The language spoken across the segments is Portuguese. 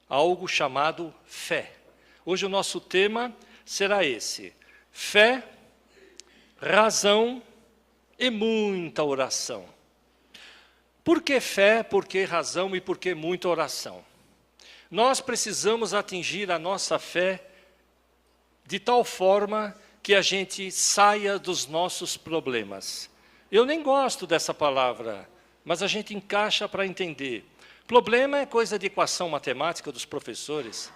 algo chamado fé. Hoje o nosso tema será esse: fé, razão e muita oração. Por que fé, por que razão e por que muita oração? Nós precisamos atingir a nossa fé de tal forma que a gente saia dos nossos problemas. Eu nem gosto dessa palavra, mas a gente encaixa para entender. Problema é coisa de equação matemática dos professores.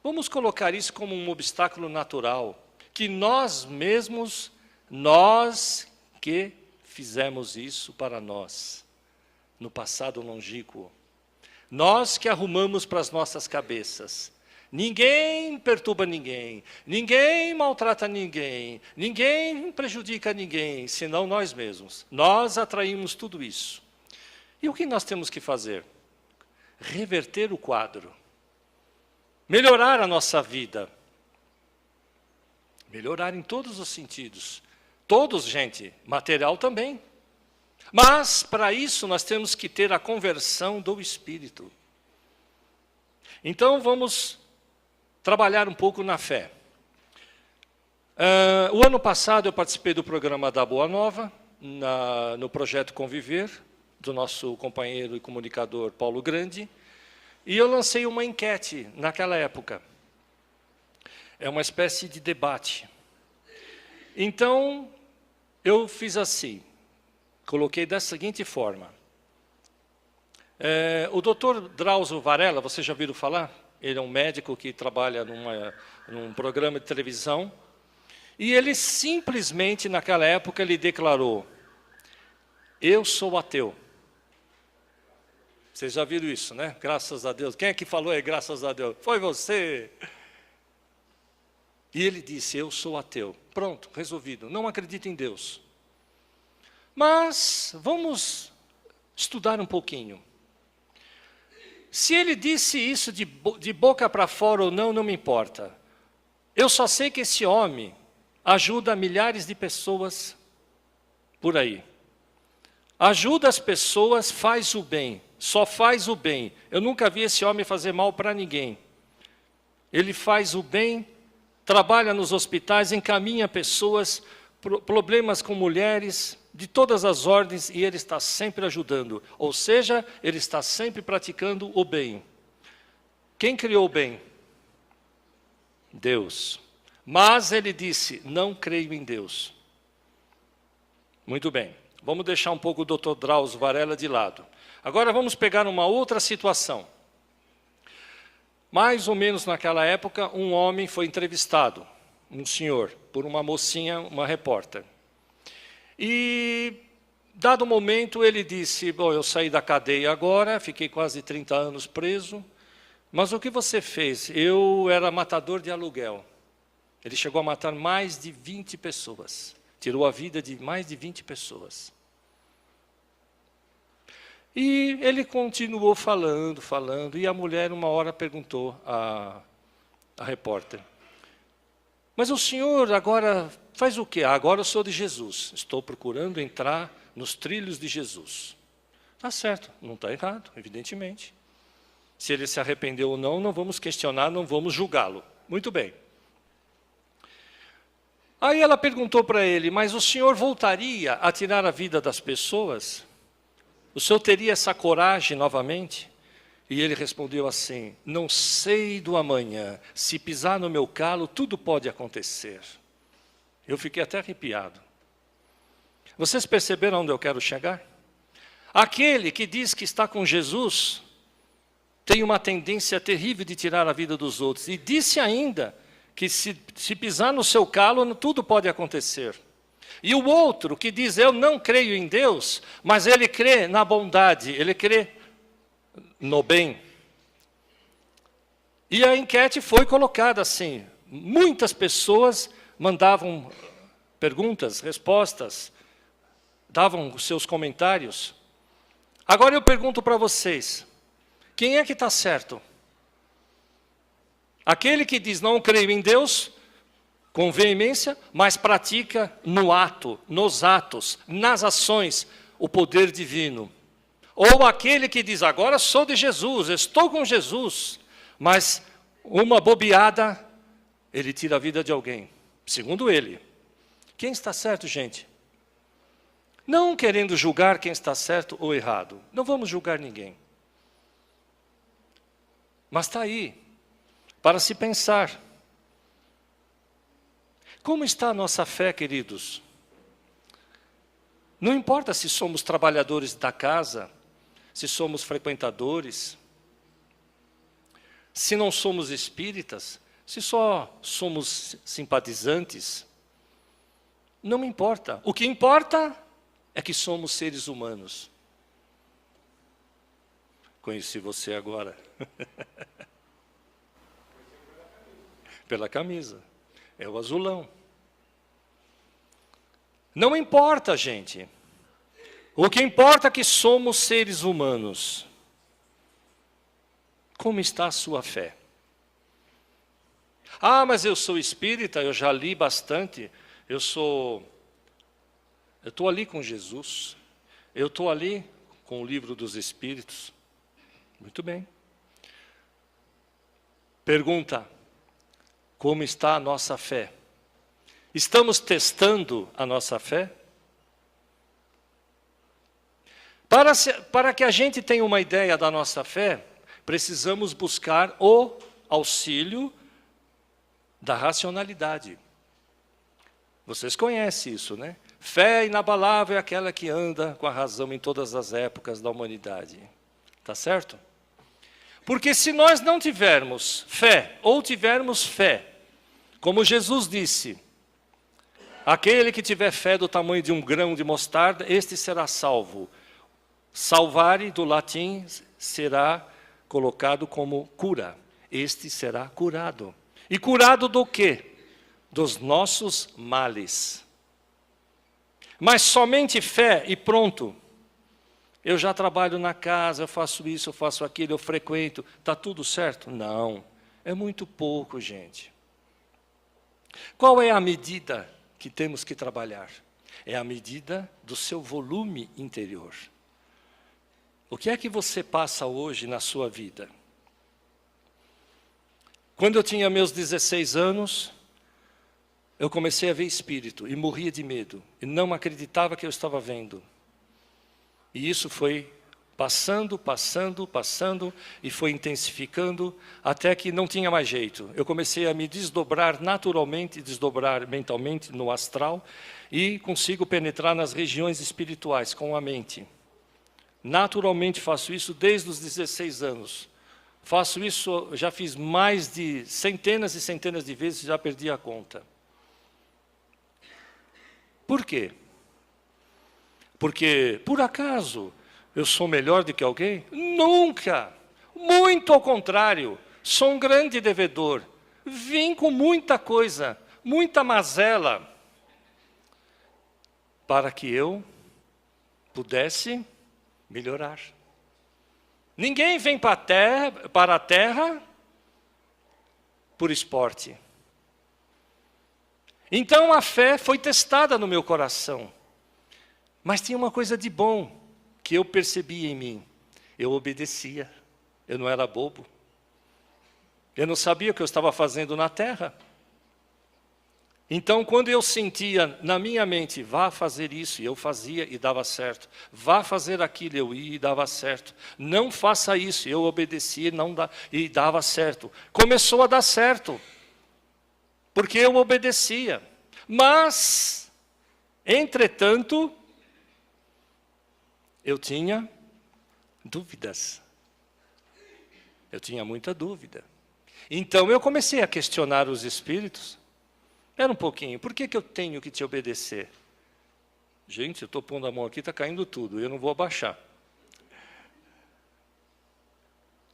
Vamos colocar isso como um obstáculo natural, que nós mesmos, nós que fizemos isso para nós, no passado longínquo. Nós que arrumamos para as nossas cabeças. Ninguém perturba ninguém, ninguém maltrata ninguém, ninguém prejudica ninguém, senão nós mesmos. Nós atraímos tudo isso. E o que nós temos que fazer? Reverter o quadro. Melhorar a nossa vida. Melhorar em todos os sentidos. Todos, gente, material também. Mas, para isso, nós temos que ter a conversão do Espírito. Então, vamos trabalhar um pouco na fé. O ano passado, eu participei do programa da Boa Nova, no projeto Conviver, do nosso companheiro e comunicador Paulo Grande, e eu lancei uma enquete naquela época. É uma espécie de debate. Então, eu fiz assim, coloquei da seguinte forma. O Dr. Drauzio Varella, vocês já ouviram falar? Ele é um médico que trabalha num programa de televisão. E ele simplesmente, naquela época, ele declarou: eu sou ateu. Vocês já viram isso, né? Graças a Deus. Quem é que falou graças a Deus? Foi você. E ele disse: eu sou ateu. Pronto, resolvido. Não acredito em Deus. Mas vamos estudar um pouquinho. Se ele disse isso de boca para fora ou não, não me importa. Eu só sei que esse homem ajuda milhares de pessoas por aí. Ajuda as pessoas, faz o bem, só faz o bem. Eu nunca vi esse homem fazer mal para ninguém. Ele faz o bem, trabalha nos hospitais, encaminha pessoas, problemas com mulheres, de todas as ordens, e ele está sempre ajudando. Ou seja, ele está sempre praticando o bem. Quem criou o bem? Deus. Mas ele disse: não creio em Deus. Muito bem. Vamos deixar um pouco o Dr. Drauzio Varella de lado. Agora vamos pegar uma outra situação. Mais ou menos naquela época, um homem foi entrevistado, um senhor, por uma mocinha, uma repórter. E, dado momento, ele disse: bom, eu saí da cadeia agora, fiquei quase 30 anos preso, mas o que você fez? Eu era matador de aluguel. Ele chegou a matar mais de 20 pessoas, tirou a vida de mais de 20 pessoas. E ele continuou falando, e a mulher uma hora perguntou à repórter: mas o senhor agora faz o quê? Agora eu sou de Jesus, estou procurando entrar nos trilhos de Jesus. Está certo, não está errado, evidentemente. Se ele se arrependeu ou não, não vamos questionar, não vamos julgá-lo. Muito bem. Aí ela perguntou para ele: mas o senhor voltaria a tirar a vida das pessoas? O senhor teria essa coragem novamente? E ele respondeu assim: não sei do amanhã, se pisar no meu calo, tudo pode acontecer. Eu fiquei até arrepiado. Vocês perceberam onde eu quero chegar? Aquele que diz que está com Jesus tem uma tendência terrível de tirar a vida dos outros. E disse ainda que se pisar no seu calo, tudo pode acontecer. E o outro que diz: eu não creio em Deus, mas ele crê na bondade, ele crê no bem. E a enquete foi colocada assim. Muitas pessoas mandavam perguntas, respostas, davam os seus comentários. Agora eu pergunto para vocês: quem é que está certo? Aquele que diz: não creio em Deus, com veemência, mas pratica no ato, nos atos, nas ações, o poder divino. Ou aquele que diz: agora sou de Jesus, estou com Jesus, Mas uma bobeada, ele tira a vida de alguém. Segundo ele. Quem está certo, gente? Não querendo julgar quem está certo ou errado. Não vamos julgar ninguém. Mas está aí, para se pensar. Como está a nossa fé, queridos? Não importa se somos trabalhadores da casa, se somos frequentadores, se não somos espíritas, se só somos simpatizantes, não me importa. O que importa é que somos seres humanos. Conheci você agora. Pela camisa. É o azulão. Não importa, gente. O que importa é que somos seres humanos. Como está a sua fé? Ah, mas eu sou espírita, eu já li bastante. Eu estou ali com Jesus. Eu estou ali com o livro dos Espíritos. Muito bem. Pergunta: como está a nossa fé? Estamos testando a nossa fé? Para que a gente tenha uma ideia da nossa fé, precisamos buscar o auxílio da racionalidade. Vocês conhecem isso, né? Fé inabalável é aquela que anda com a razão em todas as épocas da humanidade. Tá certo? Porque se nós não tivermos fé, ou tivermos fé, como Jesus disse, aquele que tiver fé do tamanho de um grão de mostarda, este será salvo. Salvare, do latim, será colocado como cura. Este será curado. E curado do quê? Dos nossos males. Mas somente fé e pronto. Eu já trabalho na casa, eu faço isso, eu faço aquilo, eu frequento. Está tudo certo? Não. É muito pouco, gente. Qual é a medida que temos que trabalhar? É a medida do seu volume interior. O que é que você passa hoje na sua vida? Quando eu tinha meus 16 anos, eu comecei a ver espírito e morria de medo. E não acreditava que eu estava vendo. E isso foi passando, e foi intensificando, até que não tinha mais jeito. Eu comecei a me desdobrar naturalmente, desdobrar mentalmente no astral, e consigo penetrar nas regiões espirituais com a mente. Naturalmente faço isso desde os 16 anos. Faço isso, já fiz mais de centenas e centenas de vezes, já perdi a conta. Por quê? Porque, por acaso, eu sou melhor do que alguém? Nunca! Muito ao contrário, sou um grande devedor. Vim com muita coisa, muita mazela, para que eu pudesse melhorar. Ninguém vem para a terra por esporte. Então a fé foi testada no meu coração. Mas tinha uma coisa de bom que eu percebi em mim. Eu obedecia. Eu não era bobo. Eu não sabia o que eu estava fazendo na terra. Então, quando eu sentia na minha mente, vá fazer isso, e eu fazia e dava certo. Vá fazer aquilo, eu ia e dava certo. Não faça isso, eu obedecia e dava certo. Começou a dar certo, porque eu obedecia. Mas, entretanto, eu tinha dúvidas. Eu tinha muita dúvida. Então, eu comecei a questionar os espíritos. Espera um pouquinho, por que eu tenho que te obedecer? Gente, eu estou pondo a mão aqui, está caindo tudo, eu não vou abaixar.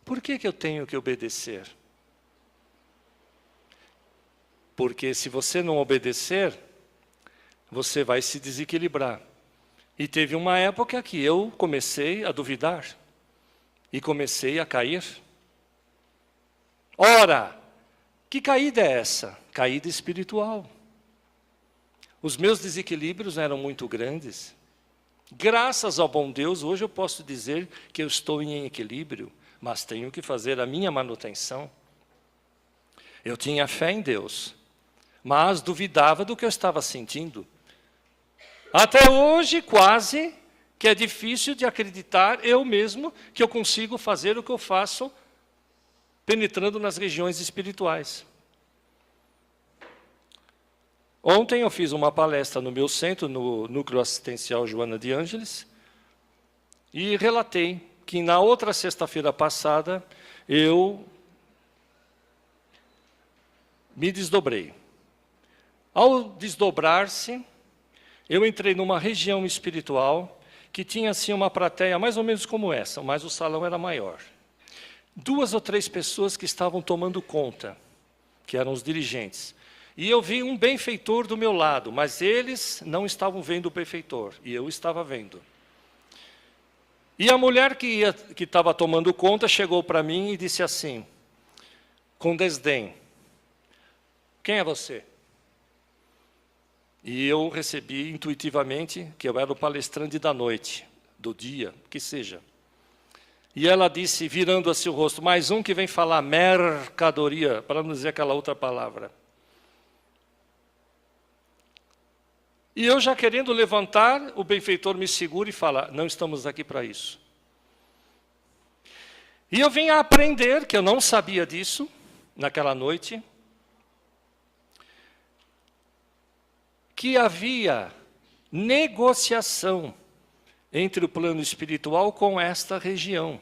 Por que eu tenho que obedecer? Porque se você não obedecer, você vai se desequilibrar. E teve uma época que eu comecei a duvidar. E comecei a cair. Ora, que caída é essa? Caída espiritual. Os meus desequilíbrios eram muito grandes. Graças ao bom Deus, hoje eu posso dizer que eu estou em equilíbrio, mas tenho que fazer a minha manutenção. Eu tinha fé em Deus, mas duvidava do que eu estava sentindo. Até hoje, quase, que é difícil de acreditar eu mesmo que eu consigo fazer o que eu faço penetrando nas regiões espirituais. Ontem eu fiz uma palestra no meu centro, no Núcleo Assistencial Joana de Ângeles, e relatei que na outra sexta-feira passada eu me desdobrei. Ao desdobrar-se, eu entrei numa região espiritual que tinha assim uma plateia mais ou menos como essa, mas o salão era maior. 2 ou 3 pessoas que estavam tomando conta, que eram os dirigentes. E eu vi um benfeitor do meu lado, mas eles não estavam vendo o benfeitor, e eu estava vendo. E a mulher que estava tomando conta chegou para mim e disse assim, com desdém, quem é você? E eu recebi intuitivamente que eu era o palestrante da noite, do dia, que seja. E ela disse, virando assim o rosto, mais um que vem falar mercadoria, para não dizer aquela outra palavra. E eu já querendo levantar, o benfeitor me segura e fala, não estamos aqui para isso. E eu vim a aprender, que eu não sabia disso, naquela noite, que havia negociação entre o plano espiritual com esta região.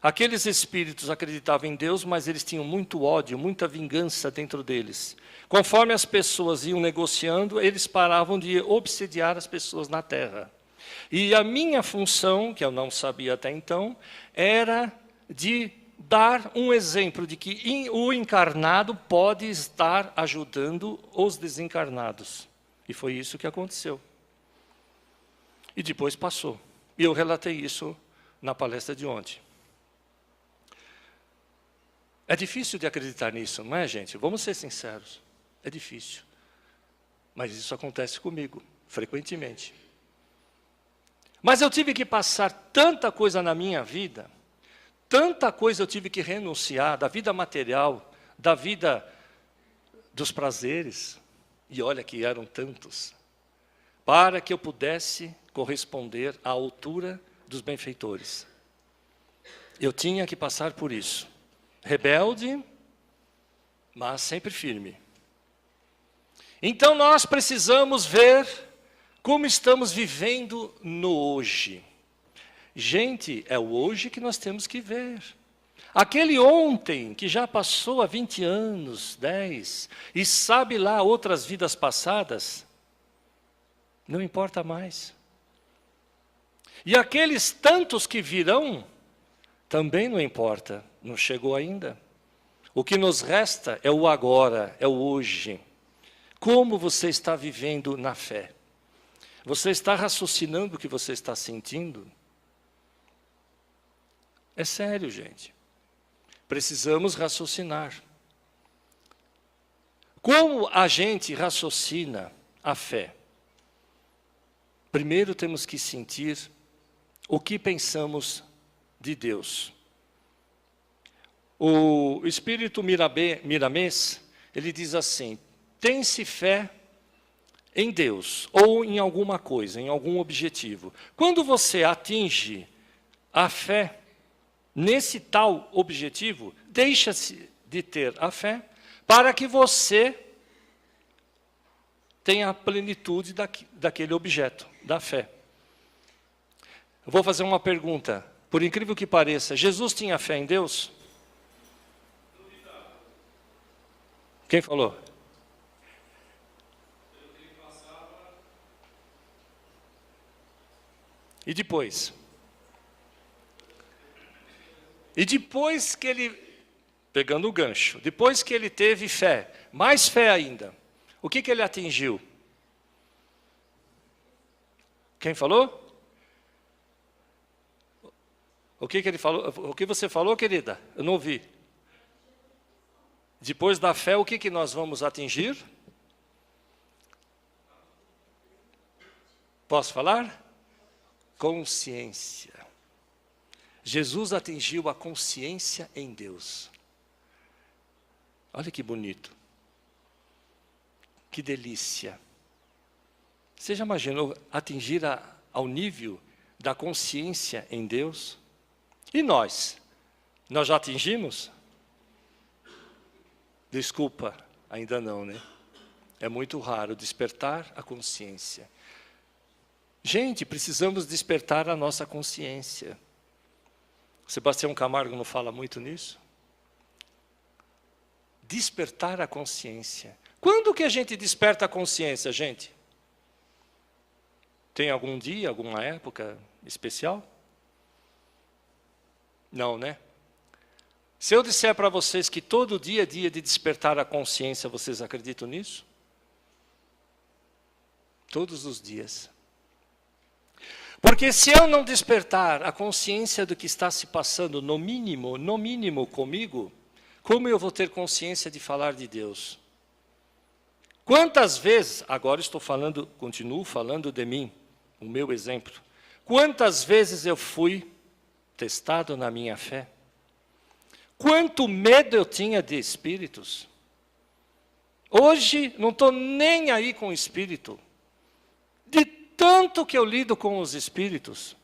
Aqueles espíritos acreditavam em Deus, mas eles tinham muito ódio, muita vingança dentro deles. Conforme as pessoas iam negociando, eles paravam de obsediar as pessoas na terra. E a minha função, que eu não sabia até então, era de dar um exemplo de que o encarnado pode estar ajudando os desencarnados. E foi isso que aconteceu. E depois passou. E eu relatei isso na palestra de ontem. É difícil de acreditar nisso, não é, gente? Vamos ser sinceros. É difícil. Mas isso acontece comigo, frequentemente. Mas eu tive que passar tanta coisa na minha vida, tanta coisa eu tive que renunciar, da vida material, da vida dos prazeres, e olha que eram tantos, para que eu pudesse corresponder à altura dos benfeitores. Eu tinha que passar por isso. Rebelde, mas sempre firme. Então nós precisamos ver como estamos vivendo no hoje. Gente, é o hoje que nós temos que ver. Aquele ontem, que já passou há 20 anos, 10, e sabe lá outras vidas passadas, não importa mais. E aqueles tantos que virão, também não importa, não chegou ainda. O que nos resta é o agora, é o hoje. Como você está vivendo na fé? Você está raciocinando o que você está sentindo? É sério, gente. Precisamos raciocinar. Como a gente raciocina a fé? Primeiro temos que sentir o que pensamos de Deus. O espírito Miramês, ele diz assim, tem-se fé em Deus, ou em alguma coisa, em algum objetivo. Quando você atinge a fé nesse tal objetivo, deixa-se de ter a fé, para que você tenha a plenitude daquele objeto, da fé. Eu vou fazer uma pergunta, por incrível que pareça, Jesus tinha fé em Deus? Quem falou? E depois? E depois que ele, pegando o gancho, depois que ele teve fé, mais fé ainda, o que ele atingiu? Quem falou? O que ele falou? O que você falou, querida? Eu não ouvi. Depois da fé, o que nós vamos atingir? Posso falar? Consciência. Jesus atingiu a consciência em Deus. Olha que bonito. Que delícia. Você já imaginou atingir ao nível da consciência em Deus? E nós? Nós já atingimos? Desculpa, ainda não, né? É muito raro despertar a consciência. Gente, precisamos despertar a nossa consciência. Sebastião Camargo não fala muito nisso? Despertar a consciência. Quando que a gente desperta a consciência, gente? Tem algum dia, alguma época especial? Não, né? Se eu disser para vocês que todo dia é dia de despertar a consciência, vocês acreditam nisso? Todos os dias. Porque se eu não despertar a consciência do que está se passando, no mínimo comigo, como eu vou ter consciência de falar de Deus? Quantas vezes, agora estou falando, continuo falando de mim, o meu exemplo. Quantas vezes eu fui testado na minha fé? Quanto medo eu tinha de espíritos? Hoje não estou nem aí com o espírito. De tanto que eu lido com os espíritos.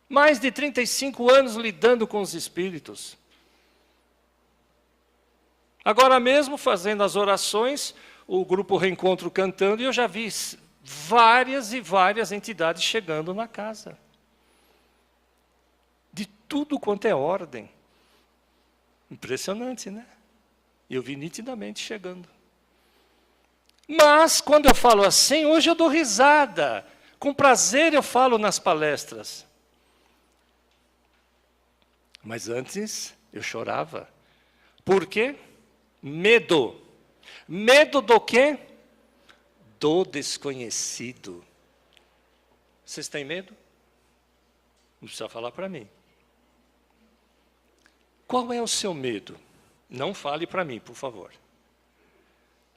Mais de 35 anos lidando com os espíritos. Agora mesmo, fazendo as orações, o grupo Reencontro cantando, e eu já vi várias e várias entidades chegando na casa. De tudo quanto é ordem. Impressionante, né? Eu vi nitidamente chegando. Mas, quando eu falo assim, hoje eu dou risada. Com prazer eu falo nas palestras. Mas antes, eu chorava. Por quê? Medo. Medo do quê? Do desconhecido. Vocês têm medo? Não precisa falar para mim. Qual é o seu medo? Não fale para mim, por favor.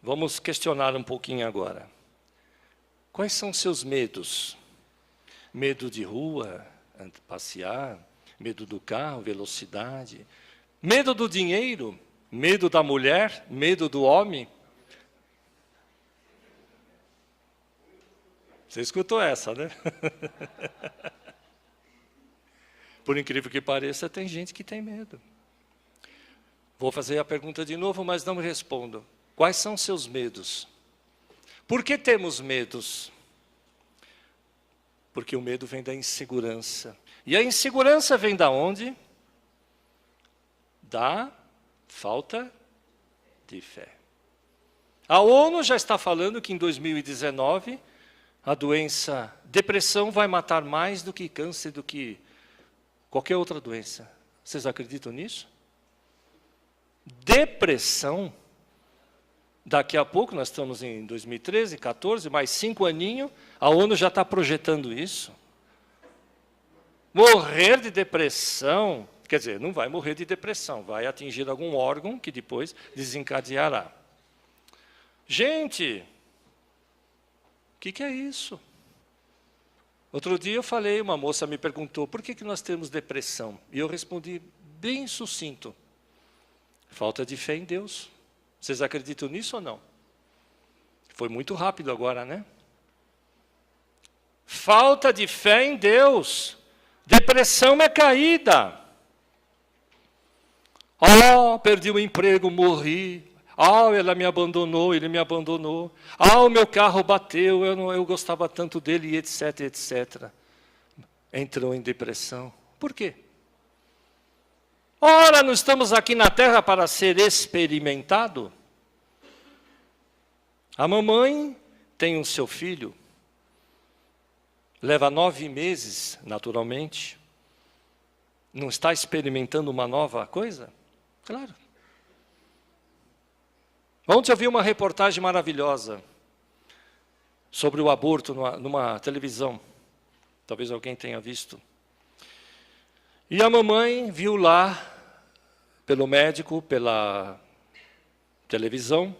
Vamos questionar um pouquinho agora. Quais são os seus medos? Medo de rua, passear, medo do carro, velocidade, medo do dinheiro, medo da mulher, medo do homem. Você escutou essa, né? Por incrível que pareça, tem gente que tem medo. Vou fazer a pergunta de novo, mas não me respondam. Quais são seus medos? Por que temos medos? Porque o medo vem da insegurança. E a insegurança vem da onde? Da falta de fé. A ONU já está falando que em 2019, a doença depressão vai matar mais do que câncer, do que qualquer outra doença. Vocês acreditam nisso? Depressão. Daqui a pouco, nós estamos em 2013, 14, mais 5 aninhos, a ONU já está projetando isso. Morrer de depressão, quer dizer, não vai morrer de depressão, vai atingir algum órgão que depois desencadeará. Gente, o que é isso? Outro dia eu falei, uma moça me perguntou, por que nós temos depressão? E eu respondi bem sucinto. Falta de fé em Deus. Vocês acreditam nisso ou não? Foi muito rápido agora, né? Falta de fé em Deus. Depressão é caída. Perdi o emprego, morri. Ela me abandonou, ele me abandonou. O meu carro bateu, eu gostava tanto dele, etc, etc. Entrou em depressão. Por quê? Ora, não estamos aqui na terra para ser experimentado? A mamãe tem o seu filho, leva 9 meses, naturalmente. Não está experimentando uma nova coisa? Claro. Ontem eu vi uma reportagem maravilhosa sobre o aborto numa televisão. Talvez alguém tenha visto. E a mamãe viu lá, pelo médico, pela televisão,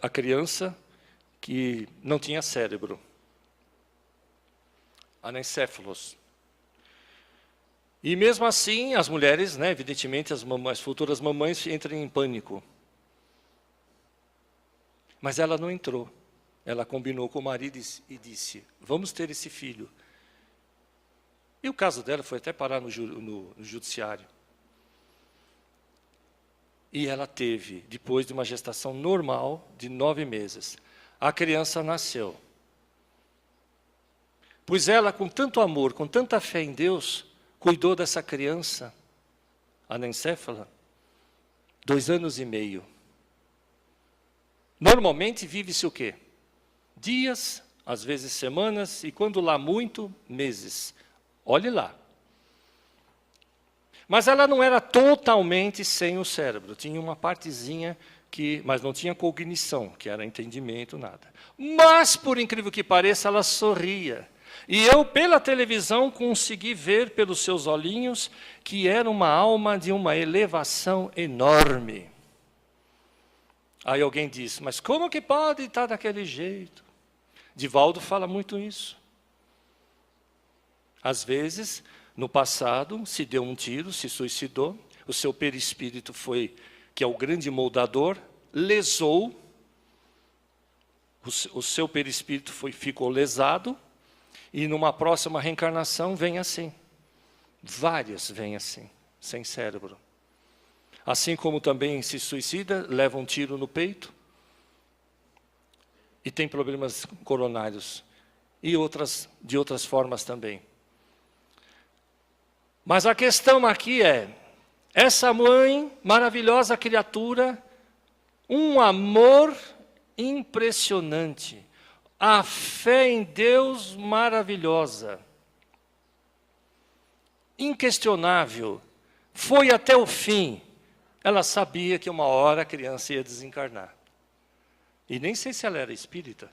a criança que não tinha cérebro. Anencéfalos. E mesmo assim, as mulheres, né, evidentemente, as futuras mamães entram em pânico. Mas ela não entrou. Ela combinou com o marido e disse, vamos ter esse filho. E o caso dela foi até parar no judiciário. E ela teve, depois de uma gestação normal, de 9 meses. A criança nasceu. Pois ela, com tanto amor, com tanta fé em Deus, cuidou dessa criança, anencéfala, 2 anos e meio. Normalmente vive-se o quê? Dias, às vezes semanas, e quando lá muito, meses. Olhe lá. Mas ela não era totalmente sem o cérebro. Tinha uma partezinha, mas não tinha cognição, que era entendimento, nada. Mas, por incrível que pareça, ela sorria. E eu, pela televisão, consegui ver pelos seus olhinhos que era uma alma de uma elevação enorme. Aí alguém disse, mas como que pode estar daquele jeito? Divaldo fala muito isso. Às vezes, no passado, se deu um tiro, se suicidou, o seu perispírito foi, que é o grande moldador, lesou, o seu perispírito ficou lesado, e numa próxima reencarnação vem assim. Várias vêm assim, sem cérebro. Assim como também se suicida, leva um tiro no peito, e tem problemas coronários, e de outras formas também. Mas a questão aqui é, essa mãe, maravilhosa criatura, um amor impressionante, a fé em Deus maravilhosa, inquestionável, foi até o fim. Ela sabia que uma hora a criança ia desencarnar. E nem sei se ela era espírita.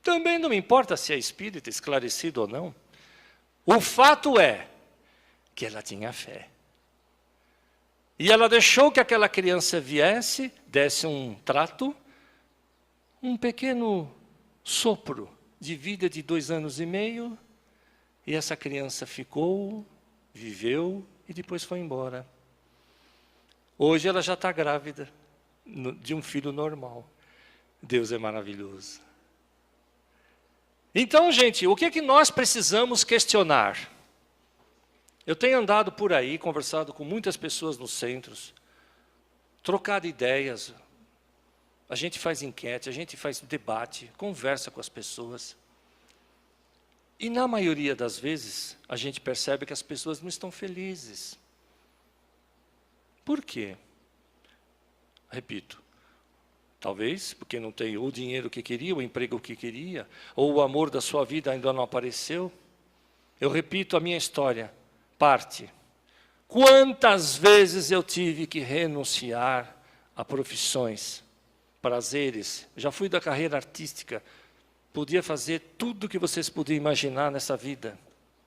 Também não me importa se é espírita, esclarecido ou não. O fato é que ela tinha fé. E ela deixou que aquela criança viesse, desse um trato, um pequeno sopro de vida de 2 anos e meio, e essa criança ficou, viveu e depois foi embora. Hoje ela já está grávida de um filho normal. Deus é maravilhoso. Então, gente, o que é que nós precisamos questionar? Eu tenho andado por aí, conversado com muitas pessoas nos centros, trocado ideias, a gente faz enquete, a gente faz debate, conversa com as pessoas. E na maioria das vezes, a gente percebe que as pessoas não estão felizes. Por quê? Repito. Talvez porque não tem o dinheiro que queria, o emprego que queria, ou o amor da sua vida ainda não apareceu. Eu repito a minha história, parte. Quantas vezes eu tive que renunciar a profissões, prazeres. Já fui da carreira artística, podia fazer tudo o que vocês podiam imaginar nessa vida.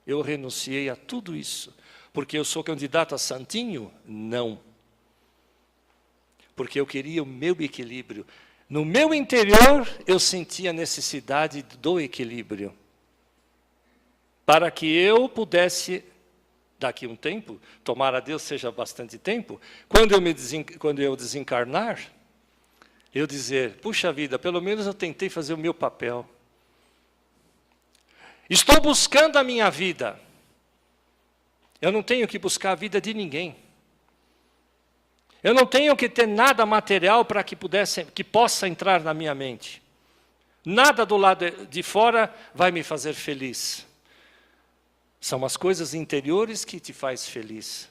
Eu renunciei a tudo isso. Porque eu sou candidato a santinho? Não. Porque eu queria o meu equilíbrio. No meu interior, eu sentia a necessidade do equilíbrio. Para que eu pudesse, daqui a um tempo, tomara a Deus seja bastante tempo, quando eu desencarnar, eu dizer, puxa vida, pelo menos eu tentei fazer o meu papel. Estou buscando a minha vida. Eu não tenho que buscar a vida de ninguém. Eu não tenho que ter nada material para que possa entrar na minha mente. Nada do lado de fora vai me fazer feliz. São as coisas interiores que te faz feliz.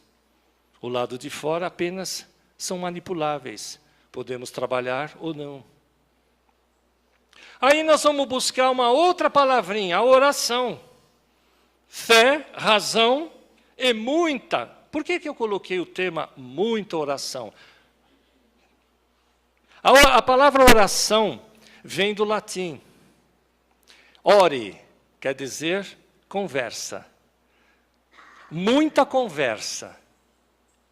O lado de fora apenas são manipuláveis. Podemos trabalhar ou não. Aí nós vamos buscar uma outra palavrinha, a oração. Fé, razão e muita. Por que eu coloquei o tema muita oração? A palavra oração vem do latim. Ore quer dizer conversa. Muita conversa.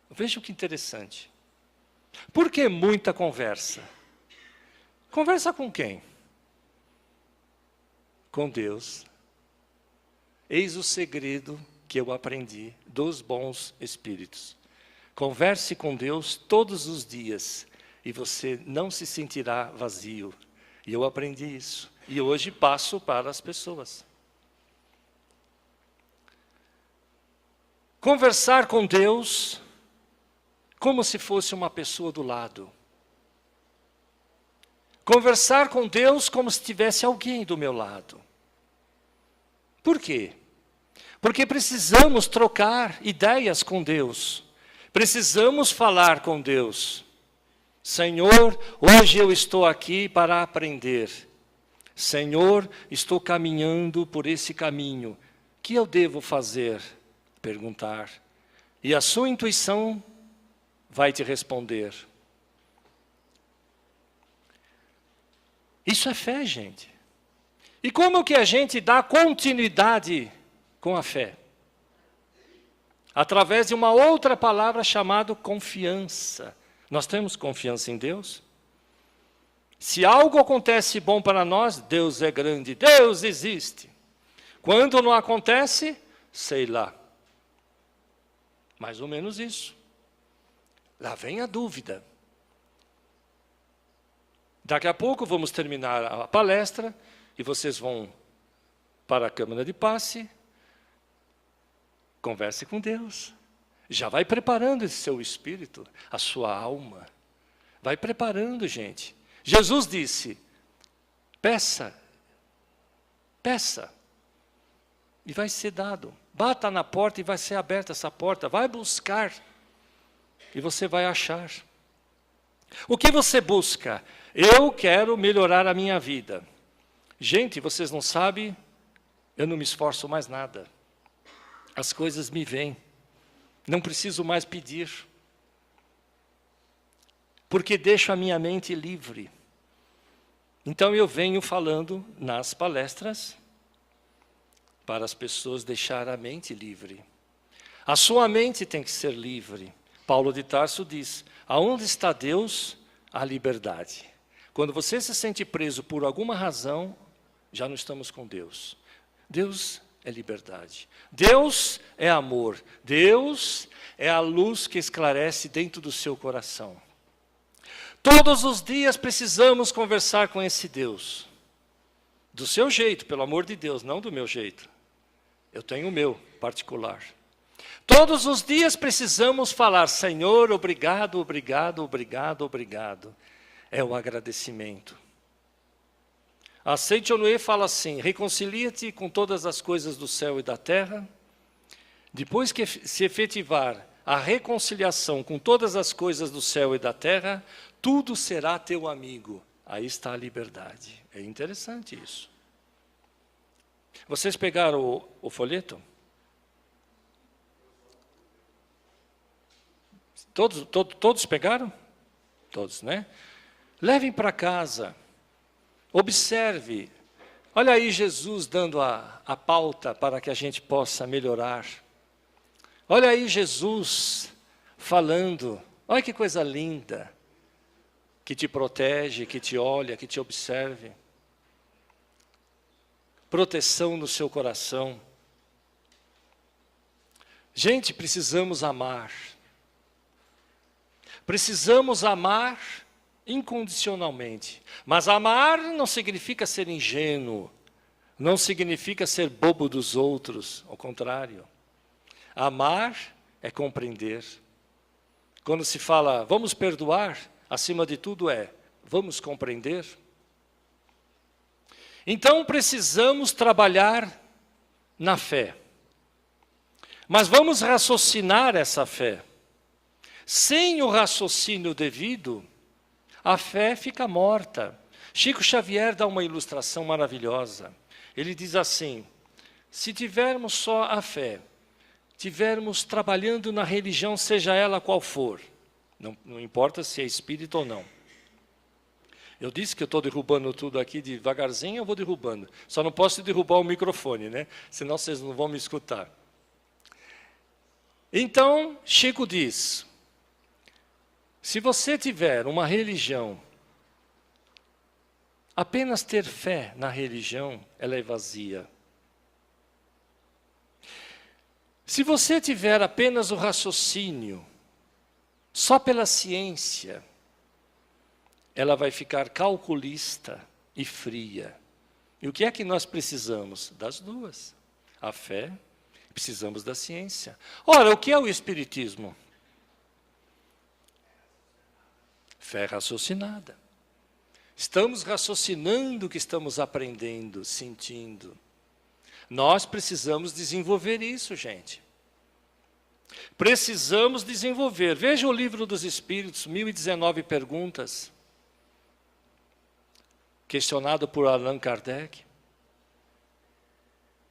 Veja que interessante. Por que muita conversa? Conversa com quem? Com Deus. Eis o segredo que eu aprendi dos bons espíritos. Converse com Deus todos os dias e você não se sentirá vazio. E eu aprendi isso. E hoje passo para as pessoas. Conversar com Deus como se fosse uma pessoa do lado. Conversar com Deus como se tivesse alguém do meu lado. Por quê? Porque precisamos trocar ideias com Deus. Precisamos falar com Deus. Senhor, hoje eu estou aqui para aprender. Senhor, estou caminhando por esse caminho. O que eu devo fazer? Perguntar. E a sua intuição vai te responder. Isso é fé, gente. E como que a gente dá continuidade com a fé? Através de uma outra palavra chamada confiança. Nós temos confiança em Deus? Se algo acontece bom para nós, Deus é grande, Deus existe. Quando não acontece, sei lá. Mais ou menos isso. Lá vem a dúvida. Daqui a pouco vamos terminar a palestra e vocês vão para a câmara de passe. Converse com Deus. Já vai preparando esse seu espírito, a sua alma. Vai preparando, gente. Jesus disse, peça, peça, e vai ser dado. Bata na porta e vai ser aberta essa porta. Vai buscar e você vai achar. O que você busca? Eu quero melhorar a minha vida. Gente, vocês não sabem, eu não me esforço mais nada. As coisas me vêm. Não preciso mais pedir. Porque deixo a minha mente livre. Então eu venho falando nas palestras para as pessoas deixar a mente livre. A sua mente tem que ser livre. Paulo de Tarso diz, aonde está Deus, há liberdade. Quando você se sente preso por alguma razão, já não estamos com Deus. Deus é liberdade. Deus é amor. Deus é a luz que esclarece dentro do seu coração. Todos os dias precisamos conversar com esse Deus. Do seu jeito, pelo amor de Deus, não do meu jeito. Eu tenho o meu particular. Todos os dias precisamos falar, Senhor, obrigado, obrigado, obrigado, obrigado. É o agradecimento. A Saint-Honoré fala assim, reconcilia-te com todas as coisas do céu e da terra. Depois que se efetivar a reconciliação com todas as coisas do céu e da terra, tudo será teu amigo. Aí está a liberdade. É interessante isso. Vocês pegaram o folheto? Todos pegaram? Todos, né? Levem para casa. Observe. Olha aí Jesus dando a pauta para que a gente possa melhorar. Olha aí Jesus falando. Olha que coisa linda. Que te protege, que te olha, que te observe. Proteção no seu coração. Gente, precisamos amar. Precisamos amar incondicionalmente. Mas amar não significa ser ingênuo. Não significa ser bobo dos outros. Ao contrário. Amar é compreender. Quando se fala, vamos perdoar, acima de tudo vamos compreender. Então precisamos trabalhar na fé. Mas vamos raciocinar essa fé. Sem o raciocínio devido, a fé fica morta. Chico Xavier dá uma ilustração maravilhosa. Ele diz assim, se tivermos só a fé, tivermos trabalhando na religião, seja ela qual for, não importa se é espírita ou não. Eu disse que eu estou derrubando tudo aqui devagarzinho, eu vou derrubando. Só não posso derrubar o microfone, né? Senão vocês não vão me escutar. Então, Chico diz, se você tiver uma religião, apenas ter fé na religião, ela é vazia. Se você tiver apenas o raciocínio, só pela ciência, ela vai ficar calculista e fria. E o que é que nós precisamos? Das duas. A fé, precisamos da ciência. Ora, o que é o Espiritismo? Fé raciocinada. Estamos raciocinando o que estamos aprendendo, sentindo. Nós precisamos desenvolver isso, gente. Precisamos desenvolver. Veja o Livro dos Espíritos, 1019 perguntas. Questionado por Allan Kardec.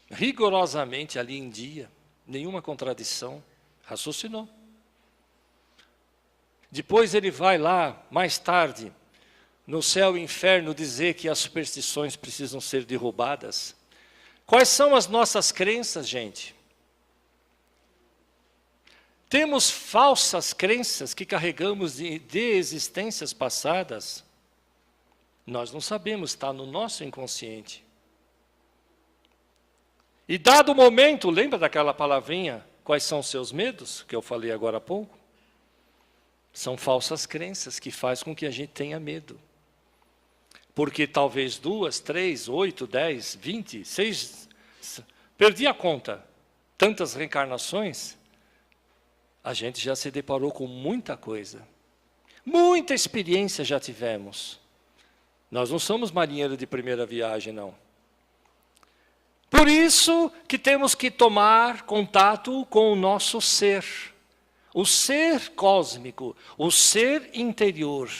Rigorosamente ali em dia. Nenhuma contradição. Raciocinou. Depois ele vai lá, mais tarde, no céu e inferno, dizer que as superstições precisam ser derrubadas. Quais são as nossas crenças, gente? Temos falsas crenças que carregamos de existências passadas. Nós não sabemos, está no nosso inconsciente. E dado o momento, lembra daquela palavrinha, quais são os seus medos, que eu falei agora há pouco? São falsas crenças que fazem com que a gente tenha medo. Porque talvez 2, 3, 8, 10, 20, 6, perdi a conta, tantas reencarnações, a gente já se deparou com muita coisa. Muita experiência já tivemos. Nós não somos marinheiros de primeira viagem, não. Por isso que temos que tomar contato com o nosso ser. O ser cósmico, o ser interior.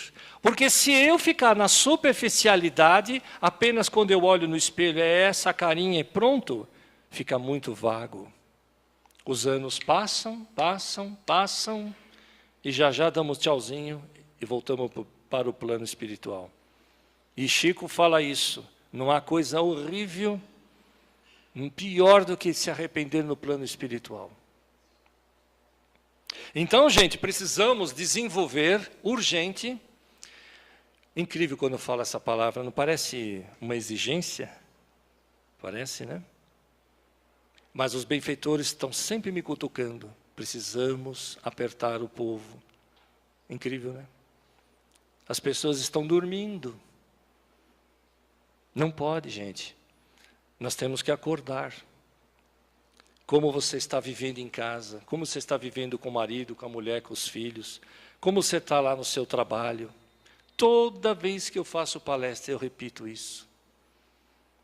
Porque se eu ficar na superficialidade, apenas quando eu olho no espelho, é essa carinha e pronto, fica muito vago. Os anos passam, passam, passam, e já damos tchauzinho e voltamos para o plano espiritual. E Chico fala isso, não há coisa horrível, pior do que se arrepender no plano espiritual. Então, gente, precisamos desenvolver urgente. Incrível quando eu falo essa palavra, não parece uma exigência? Parece, né? Mas os benfeitores estão sempre me cutucando. Precisamos apertar o povo. Incrível, né? As pessoas estão dormindo. Não pode, gente. Nós temos que acordar. Como você está vivendo em casa, como você está vivendo com o marido, com a mulher, com os filhos, como você está lá no seu trabalho. Toda vez que eu faço palestra, eu repito isso.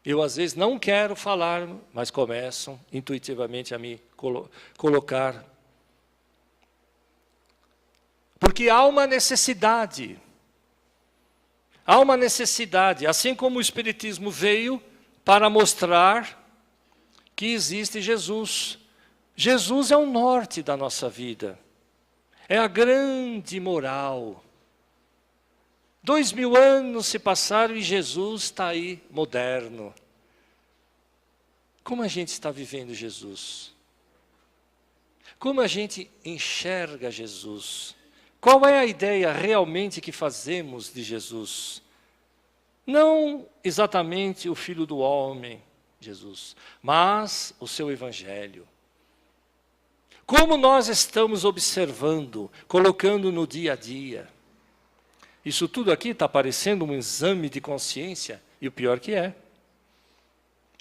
Eu, às vezes, não quero falar, mas começam intuitivamente a me colocar. Porque há uma necessidade. Há uma necessidade, assim como o Espiritismo veio para mostrar que existe Jesus. Jesus é o norte da nossa vida. É a grande moral. 2000 anos se passaram e Jesus está aí, moderno. Como a gente está vivendo Jesus? Como a gente enxerga Jesus? Qual é a ideia realmente que fazemos de Jesus? Não exatamente o Filho do Homem, Jesus, mas o seu Evangelho. Como nós estamos observando, colocando no dia a dia. Isso tudo aqui está parecendo um exame de consciência, e o pior que é.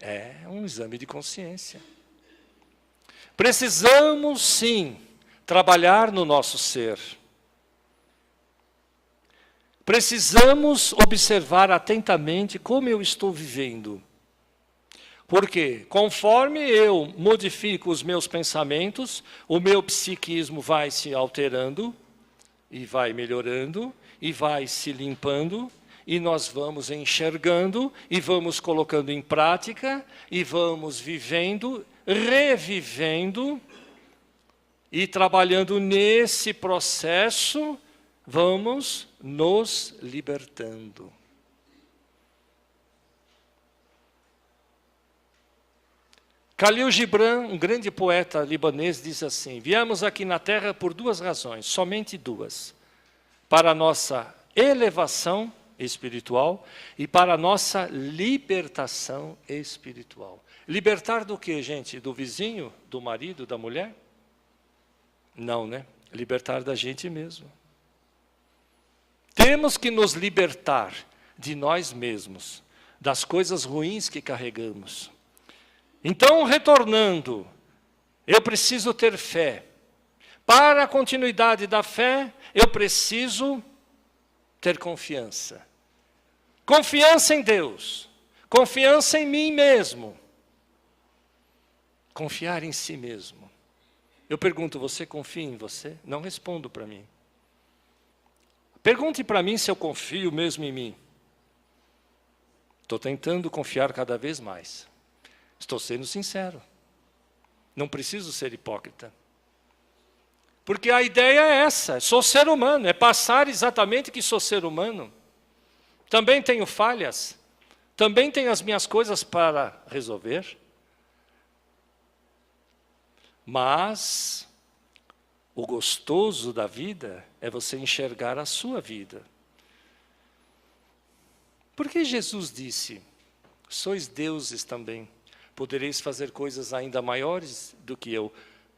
É um exame de consciência. Precisamos, sim, trabalhar no nosso ser. Precisamos observar atentamente como eu estou vivendo. Porque, conforme eu modifico os meus pensamentos, o meu psiquismo vai se alterando, e vai melhorando, e vai se limpando, e nós vamos enxergando, e vamos colocando em prática, e vamos vivendo, revivendo, e trabalhando nesse processo, vamos nos libertando. Khalil Gibran, um grande poeta libanês, diz assim: viemos aqui na Terra por duas razões, somente duas. Para a nossa elevação espiritual e para a nossa libertação espiritual. Libertar do quê, gente? Do vizinho, do marido, da mulher? Não, né? Libertar da gente mesmo. Temos que nos libertar de nós mesmos, das coisas ruins que carregamos. Então, retornando, eu preciso ter fé. Para a continuidade da fé, eu preciso ter confiança. Confiança em Deus. Confiança em mim mesmo. Confiar em si mesmo. Eu pergunto, você confia em você? Não respondo para mim. Pergunte para mim se eu confio mesmo em mim. Estou tentando confiar cada vez mais. Estou sendo sincero. Não preciso ser hipócrita. Porque a ideia é essa, sou ser humano, é passar exatamente que sou ser humano. Também tenho falhas, também tenho as minhas coisas para resolver. Mas o gostoso da vida é você enxergar a sua vida. Porque Jesus disse, sois deuses também, podereis fazer coisas ainda maiores do que eu.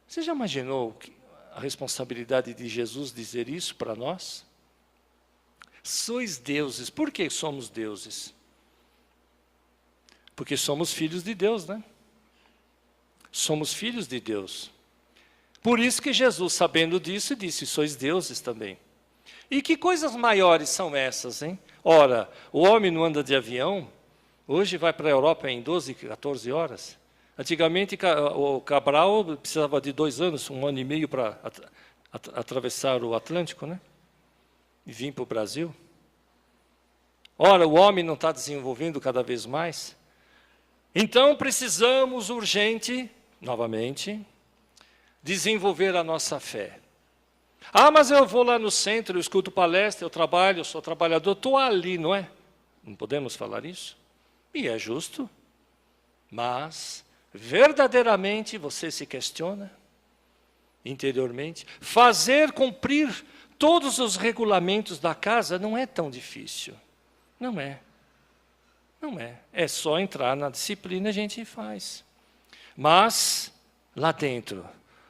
Você já imaginou a responsabilidade de Jesus dizer isso para nós? Sois deuses. Por que somos deuses? Porque somos filhos de Deus, né? Somos filhos de Deus. Por isso que Jesus, sabendo disso, disse, sois deuses também. E que coisas maiores são essas, hein? Ora, o homem não anda de avião, hoje vai para a Europa em 12, 14 horas. Antigamente, o Cabral precisava de 2 anos, 1 ano e meio para atravessar o Atlântico, né? E vir para o Brasil. Ora, o homem não está desenvolvendo cada vez mais. Então, precisamos urgente, novamente, desenvolver a nossa fé. Ah, mas eu vou lá no centro, eu escuto palestra, eu trabalho, eu sou trabalhador, estou ali, não é? Não podemos falar isso? E é justo, mas verdadeiramente você se questiona interiormente. Fazer cumprir todos os regulamentos da casa não é tão difícil. Não é. Não é. É só entrar na disciplina e a gente faz. Mas, lá dentro,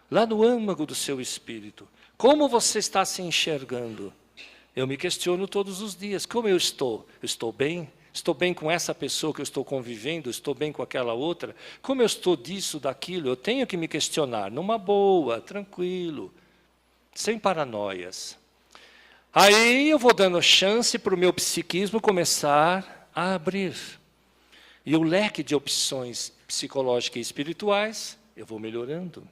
lá no âmago do seu espírito, como você está se enxergando? Eu me questiono todos os dias. Como eu estou? Eu estou bem? Estou bem com essa pessoa que eu estou convivendo? Estou bem com aquela outra? Como eu estou disso, daquilo? Eu tenho que me questionar, numa boa, tranquilo, sem paranoias. Aí eu vou dando chance para o meu psiquismo começar a abrir. E o leque de opções psicológicas e espirituais, eu vou melhorando.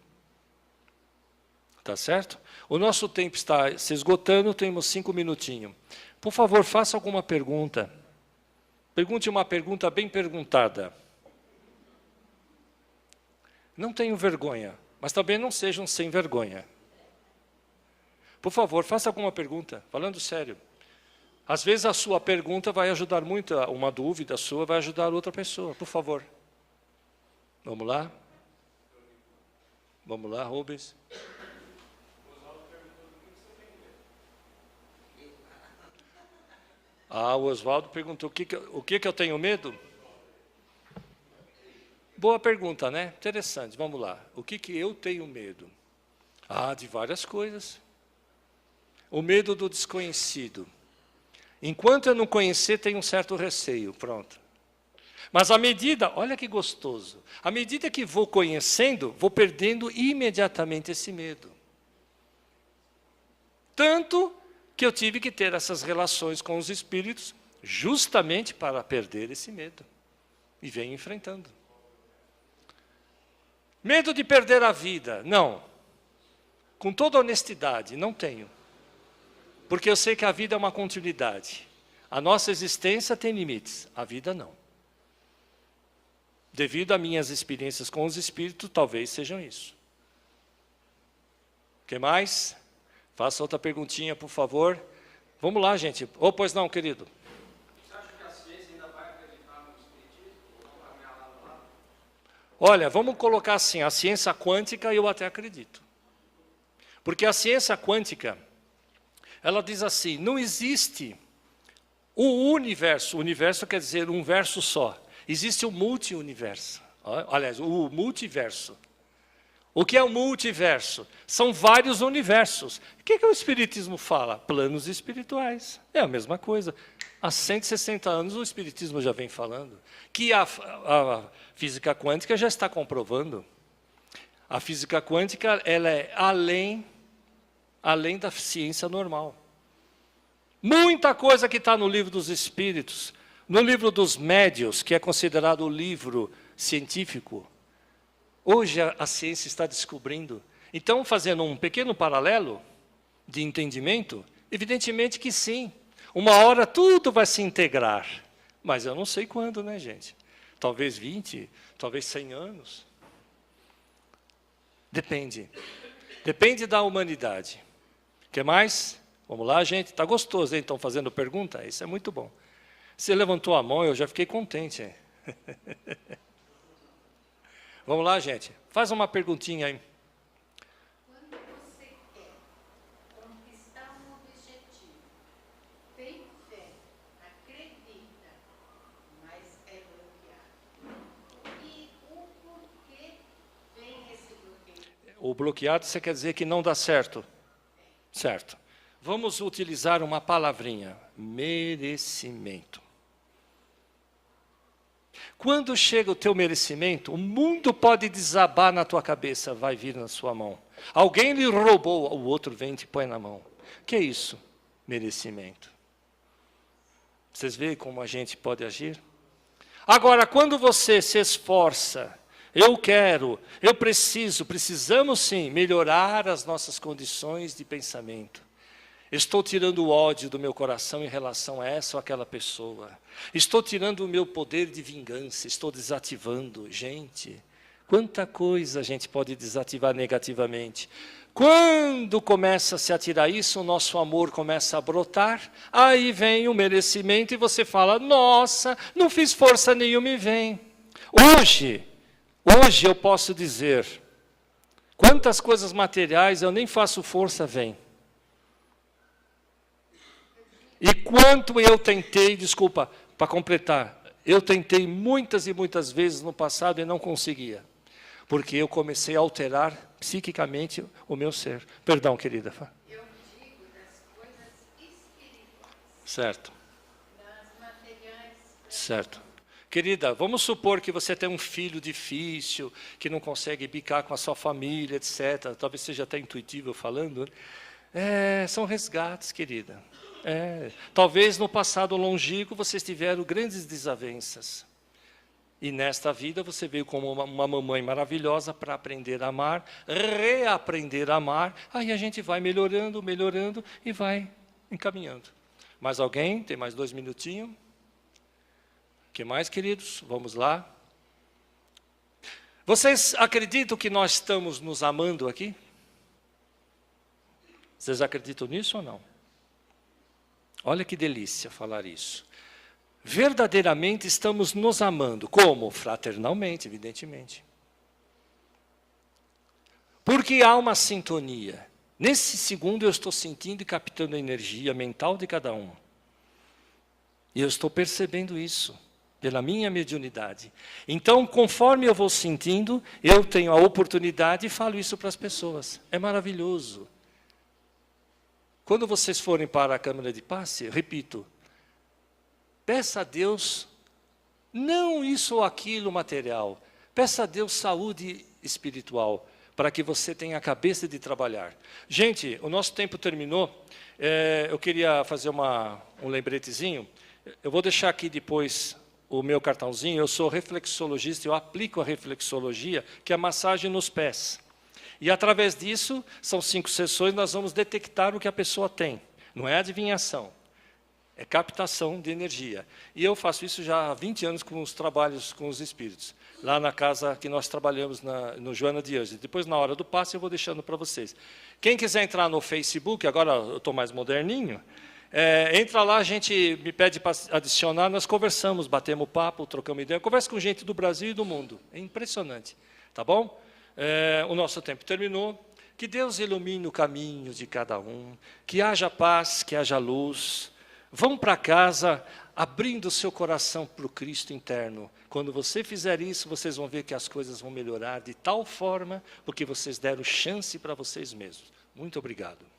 Tá certo? O nosso tempo está se esgotando, temos 5 minutinhos. Por favor, faça alguma pergunta. Pergunte uma pergunta bem perguntada. Não tenho vergonha, mas também não sejam sem vergonha. Por favor, faça alguma pergunta, falando sério. Às vezes a sua pergunta vai ajudar muito, uma dúvida sua vai ajudar outra pessoa. Por favor. Vamos lá? Vamos lá, Rubens. Ah, o Oswaldo perguntou o que eu tenho medo? Boa pergunta, né? Interessante, vamos lá. O que eu tenho medo? Ah, de várias coisas. O medo do desconhecido. Enquanto eu não conhecer, tenho um certo receio, pronto. Mas à medida, olha que gostoso, à medida que vou conhecendo, vou perdendo imediatamente esse medo. Tanto que eu tive que ter essas relações com os espíritos justamente para perder esse medo. E venho enfrentando. Medo de perder a vida? Não. Com toda honestidade, não tenho. Porque eu sei que a vida é uma continuidade. A nossa existência tem limites, a vida não. Devido a minhas experiências com os espíritos, talvez sejam isso. O que mais? Faça outra perguntinha, por favor. Vamos lá, gente. Ou pois não, querido. Você acha que a ciência ainda vai acreditar no espiritismo? Olha, vamos colocar assim, a ciência quântica eu até acredito. Porque a ciência quântica, ela diz assim, não existe O universo quer dizer um verso só. Existe o multi-universo. Aliás, o multiverso. O que é o multiverso? São vários universos. O que o Espiritismo fala? Planos espirituais. É a mesma coisa. Há 160 anos o Espiritismo já vem falando. Que a física quântica já está comprovando. A física quântica ela é além da ciência normal. Muita coisa que está no livro dos Espíritos, no livro dos Médiuns, que é considerado o livro científico, hoje a ciência está descobrindo. Então, fazendo um pequeno paralelo de entendimento, evidentemente que sim. Uma hora tudo vai se integrar. Mas eu não sei quando, né, gente? Talvez 20, talvez 100 anos. Depende. Depende da humanidade. O que mais? Vamos lá, gente. Está gostoso, hein? Estão fazendo pergunta? Isso é muito bom. Você levantou a mão, eu já fiquei contente. Hein? Vamos lá, gente. Faz uma perguntinha aí. Quando você quer conquistar um objetivo, tem fé, acredita, mas é bloqueado. E o porquê vem esse bloqueio? O bloqueado, você quer dizer que não dá certo? Certo. Vamos utilizar uma palavrinha. Merecimento. Quando chega o teu merecimento, o mundo pode desabar na tua cabeça, vai vir na sua mão. Alguém lhe roubou, o outro vem e te põe na mão. O que é isso? Merecimento. Vocês veem como a gente pode agir? Agora, quando você se esforça, eu quero, eu preciso, precisamos sim melhorar as nossas condições de pensamento. Estou tirando o ódio do meu coração em relação a essa ou aquela pessoa. Estou tirando o meu poder de vingança, estou desativando. Gente, quanta coisa a gente pode desativar negativamente. Quando começa a se atirar isso, o nosso amor começa a brotar, aí vem o merecimento e você fala, nossa, não fiz força nenhuma e vem. Hoje eu posso dizer, quantas coisas materiais eu nem faço força, vem. E quanto eu tentei, desculpa, para completar, eu tentei muitas e muitas vezes no passado e não conseguia. Porque eu comecei a alterar psiquicamente o meu ser. Perdão, querida. Eu digo das coisas espirituais. Certo. Das materiais. Certo. Querida, vamos supor que você tem um filho difícil, que não consegue bicar com a sua família, etc. Talvez seja até intuitivo falando. São resgates, querida. Talvez no passado longínquo vocês tiveram grandes desavenças. E nesta vida você veio como uma mamãe maravilhosa para aprender a amar, reaprender a amar. Aí a gente vai melhorando, melhorando e vai encaminhando. Mais alguém? Tem mais 2 minutinhos? O que mais, queridos? Vamos lá. Vocês acreditam que nós estamos nos amando aqui? Vocês acreditam nisso ou não? Olha que delícia falar isso. Verdadeiramente estamos nos amando. Como? Fraternalmente, evidentemente. Porque há uma sintonia. Nesse segundo eu estou sentindo e captando a energia mental de cada um. E eu estou percebendo isso, pela minha mediunidade. Então, conforme eu vou sentindo, eu tenho a oportunidade e falo isso para as pessoas. É maravilhoso. Quando vocês forem para a câmara de passe, repito, peça a Deus, não isso ou aquilo material, peça a Deus saúde espiritual, para que você tenha a cabeça de trabalhar. Gente, o nosso tempo terminou, eu queria fazer um lembretezinho, eu vou deixar aqui depois o meu cartãozinho, eu sou reflexologista, eu aplico a reflexologia, que é a massagem nos pés. E através disso, são 5 sessões, nós vamos detectar o que a pessoa tem. Não é adivinhação, é captação de energia. E eu faço isso já há 20 anos com os trabalhos com os espíritos. Lá na casa que nós trabalhamos, no Joana de Ângeles. Depois, na hora do passe, eu vou deixando para vocês. Quem quiser entrar no Facebook, agora eu estou mais moderninho, entra lá, a gente me pede para adicionar, nós conversamos, batemos papo, trocamos ideia. Eu converso com gente do Brasil e do mundo. É impressionante, tá bom? O nosso tempo terminou. Que Deus ilumine o caminho de cada um, que haja paz, que haja luz. Vão para casa abrindo o seu coração para o Cristo interno. Quando você fizer isso, vocês vão ver que as coisas vão melhorar de tal forma, porque vocês deram chance para vocês mesmos. Muito obrigado.